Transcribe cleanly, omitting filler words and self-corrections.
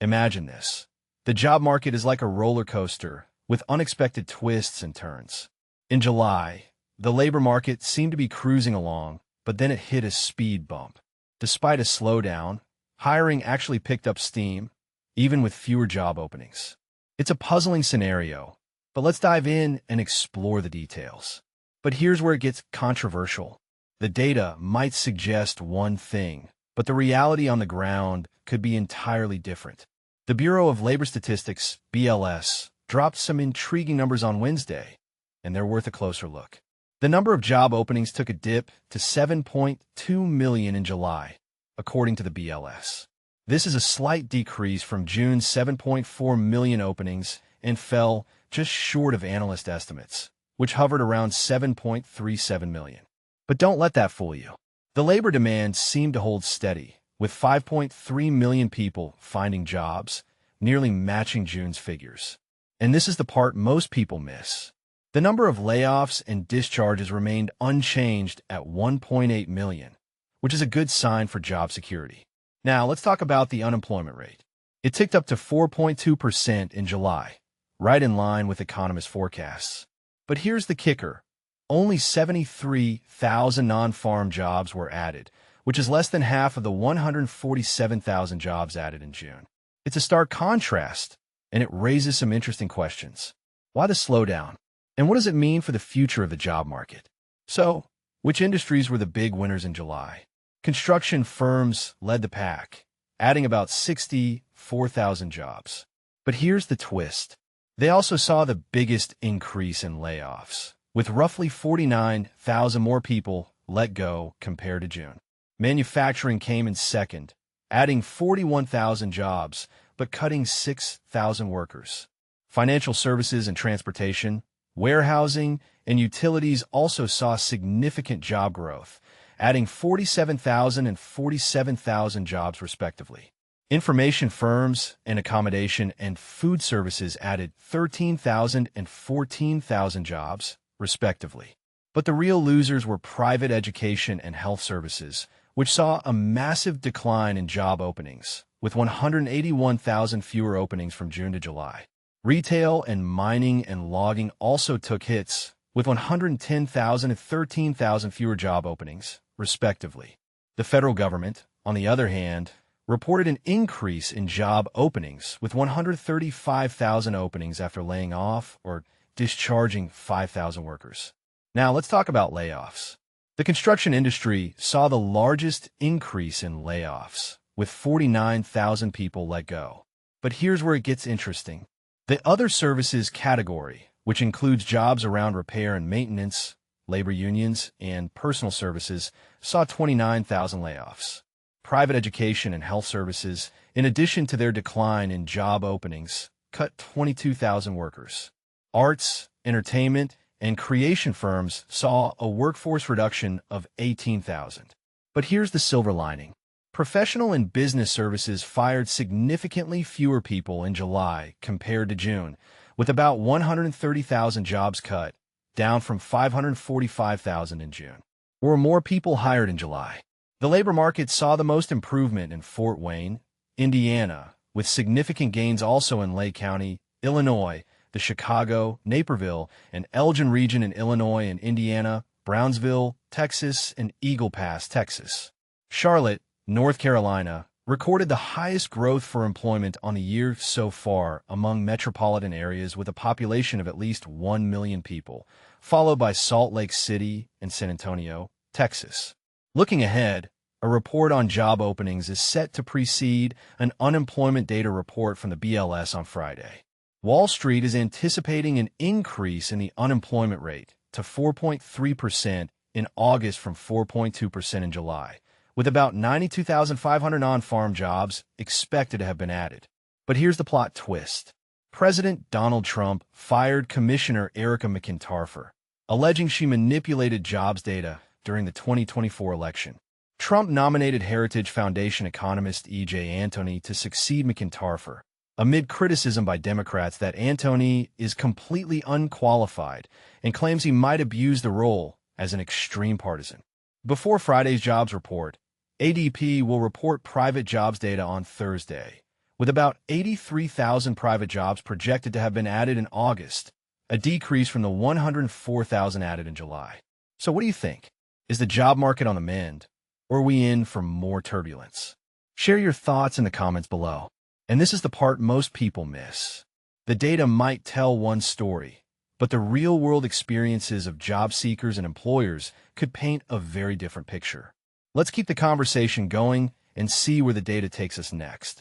Imagine this. The job market is like a roller coaster with unexpected twists and turns. In July, the labor market seemed to be cruising along, but then it hit a speed bump. Despite a slowdown, hiring actually picked up steam, even with fewer job openings. It's a puzzling scenario, but let's dive in and explore the details. But here's where it gets controversial. The data might suggest one thing, but the reality on the ground could be entirely different. The Bureau of Labor Statistics, BLS, dropped some intriguing numbers on Wednesday, and they're worth a closer look. The number of job openings took a dip to 7.2 million in July, according to the BLS. This is a slight decrease from June's 7.4 million openings and fell just short of analyst estimates, which hovered around 7.37 million. But don't let that fool you. The labor demand seemed to hold steady, with 5.3 million people finding jobs, nearly matching June's figures. And this is the part most people miss. The number of layoffs and discharges remained unchanged at 1.8 million, which is a good sign for job security. Now, let's talk about the unemployment rate. It ticked up to 4.2% in July, right in line with economists' forecasts. But here's the kicker. Only 73,000 non-farm jobs were added, which is less than half of the 147,000 jobs added in June. It's a stark contrast, and it raises some interesting questions. Why the slowdown? And what does it mean for the future of the job market? So, which industries were the big winners in July? Construction firms led the pack, adding about 64,000 jobs. But here's the twist. They also saw the biggest increase in layoffs, with roughly 49,000 more people let go compared to June. Manufacturing came in second, adding 41,000 jobs, but cutting 6,000 workers. Financial services and transportation, warehousing, and utilities also saw significant job growth, adding 47,000 and 47,000 jobs respectively. Information firms and accommodation and food services added 13,000 and 14,000 jobs, respectively. But the real losers were private education and health services, which saw a massive decline in job openings, with 181,000 fewer openings from June to July. Retail and mining and logging also took hits, with 110,000 and 13,000 fewer job openings, respectively. The federal government, on the other hand, reported an increase in job openings, with 135,000 openings after laying off or discharging 5,000 workers. Now, let's talk about layoffs. The construction industry saw the largest increase in layoffs, with 49,000 people let go. But here's where it gets interesting. The other services category, which includes jobs around repair and maintenance, labor unions, and personal services, saw 29,000 layoffs. Private education and health services, in addition to their decline in job openings, cut 22,000 workers. Arts, entertainment, and creation firms saw a workforce reduction of 18,000. But here's the silver lining. Professional and business services fired significantly fewer people in July compared to June, with about 130,000 jobs cut, down from 545,000 in June. Were more people hired in July? The labor market saw the most improvement in Fort Wayne, Indiana, with significant gains also in Lake County, Illinois, the Chicago, Naperville, and Elgin region in Illinois and Indiana, Brownsville, Texas, and Eagle Pass, Texas. Charlotte, North Carolina, recorded the highest growth for employment on the year so far among metropolitan areas with a population of at least 1 million people, followed by Salt Lake City and San Antonio, Texas. Looking ahead, a report on job openings is set to precede an unemployment data report from the BLS on Friday. Wall Street is anticipating an increase in the unemployment rate to 4.3% in August from 4.2% in July, with about 92,500 non-farm jobs expected to have been added. But here's the plot twist. President Donald Trump fired Commissioner Erica McIntyre, alleging she manipulated jobs data during the 2024 election. Trump nominated Heritage Foundation economist E.J. Antony to succeed McIntyre, amid criticism by Democrats that Antony is completely unqualified and claims he might abuse the role as an extreme partisan. Before Friday's jobs report, ADP will report private jobs data on Thursday, with about 83,000 private jobs projected to have been added in August, a decrease from the 104,000 added in July. So what do you think? Is the job market on the mend, or are we in for more turbulence? Share your thoughts in the comments below. And this is the part most people miss. The data might tell one story, but the real-world experiences of job seekers and employers could paint a very different picture. Let's keep the conversation going and see where the data takes us next.